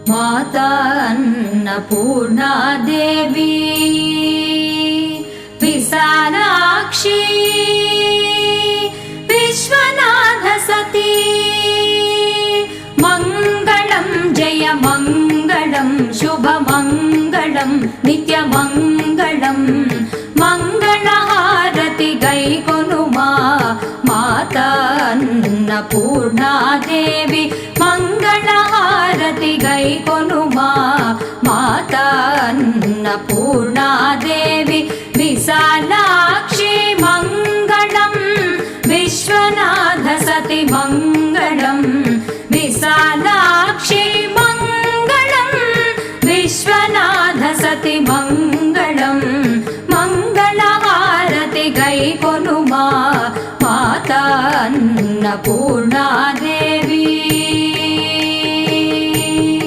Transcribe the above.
माता अन्नपूर्णा देवी विशालाक्षी विश्वनाथ सती मंगलम जय मंगलम शुभ मंगलम नित्य मंगलम मंगलहारति गैकोनुमा माता अन्नपूर्णा देवी मंगलहारति गैकोनुमा माता अन्नपूर्णा देवी विशालाक्षी मंगलम विश्वनाथ सती मंगलम विशालाक्षी मंगलम विश्वनाथ सती मंगलम मंगलहारति गैकोनुमा माता अन्नपूर्णा देवी